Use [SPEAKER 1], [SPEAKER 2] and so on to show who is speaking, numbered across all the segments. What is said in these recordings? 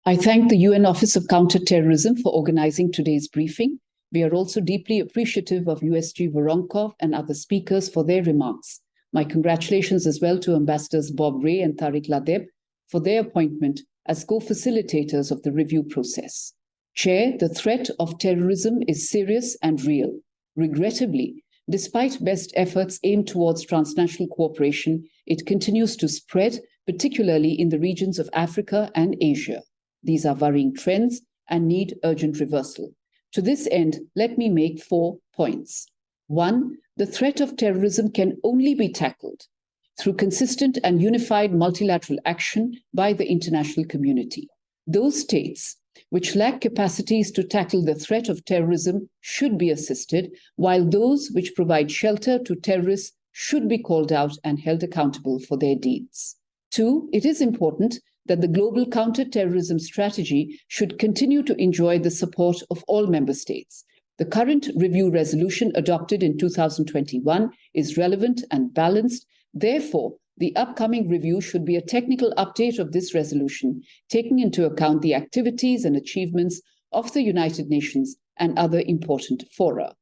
[SPEAKER 1] I thank the UN Office of Counter-Terrorism for organizing today's briefing. We are also deeply appreciative of USG Voronkov and other speakers for their remarks. My congratulations as well to Ambassadors Bob Ray and Tariq Ladeb for their appointment as co-facilitators of the review process. Chair, the threat of terrorism is serious and real. Regrettably, despite best efforts aimed towards transnational cooperation, it continues to spread, particularly in the regions of Africa and Asia. These are worrying trends and need urgent reversal. To this end, let me make 4 points. 1, the threat of terrorism can only be tackled through consistent and unified multilateral action by the international community. Those states which lack capacities to tackle the threat of terrorism should be assisted, while those which provide shelter to terrorists should be called out and held accountable for their deeds. 2, it is important that the global counter-terrorism strategy should continue to enjoy the support of all member states. The current review resolution adopted in 2021 is relevant and balanced. Therefore, the upcoming review should be a technical update of this resolution, taking into account the activities and achievements of the United Nations and other important fora.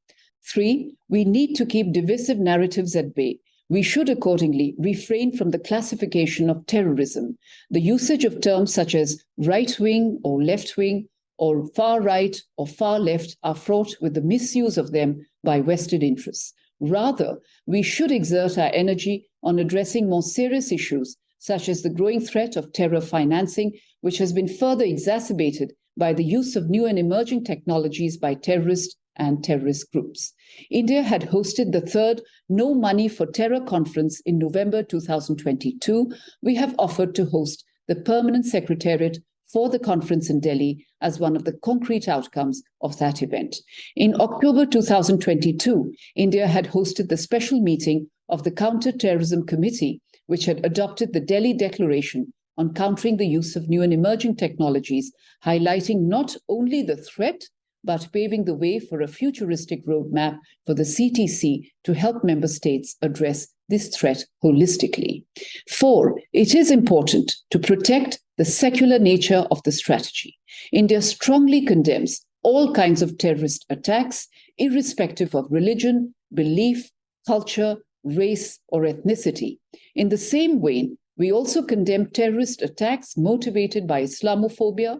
[SPEAKER 1] 3, we need to keep divisive narratives at bay. We should accordingly refrain from the classification of terrorism. The usage of terms such as right-wing or left-wing or far-right or far-left are fraught with the misuse of them by vested interests. Rather, we should exert our energy on addressing more serious issues, such as the growing threat of terror financing, which has been further exacerbated by the use of new and emerging technologies by terrorists and terrorist groups. India had hosted the 3rd No Money for Terror conference in November 2022. We have offered to host the permanent secretariat for the conference in Delhi as one of the concrete outcomes of that event. In October 2022, India had hosted the special meeting of the Counter-Terrorism Committee, which had adopted the Delhi Declaration on countering the use of new and emerging technologies, highlighting not only the threat, but paving the way for a futuristic roadmap for the CTC to help member states address this threat holistically. 4, it is important to protect the secular nature of the strategy. India strongly condemns all kinds of terrorist attacks, irrespective of religion, belief, culture, race, or ethnicity. In the same vein, we also condemn terrorist attacks motivated by Islamophobia,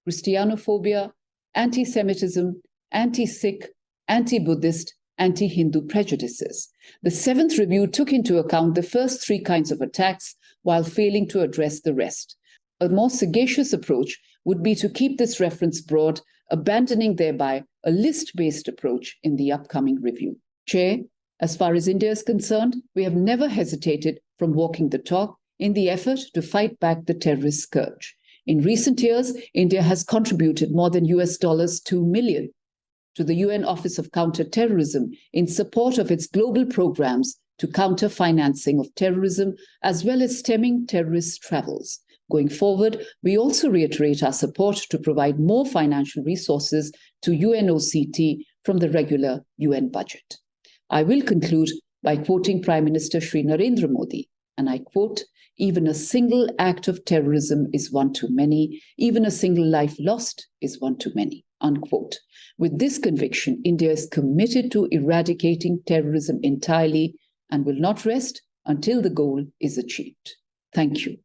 [SPEAKER 1] Christianophobia, anti-Semitism, anti-Sikh, anti-Buddhist, anti-Hindu prejudices. The 7th review took into account the first 3 kinds of attacks while failing to address the rest. A more sagacious approach would be to keep this reference broad, abandoning thereby a list-based approach in the upcoming review. Chair, as far as India is concerned, we have never hesitated from walking the talk in the effort to fight back the terrorist scourge. In recent years, India has contributed more than $2 million to the UN Office of Counter-Terrorism in support of its global programs to counter financing of terrorism, as well as stemming terrorist travels. Going forward, we also reiterate our support to provide more financial resources to UNOCT from the regular UN budget. I will conclude by quoting Prime Minister Shri Narendra Modi, and I quote, "Even a single act of terrorism is one too many. Even a single life lost is one too many," unquote. With this conviction, India is committed to eradicating terrorism entirely and will not rest until the goal is achieved. Thank you.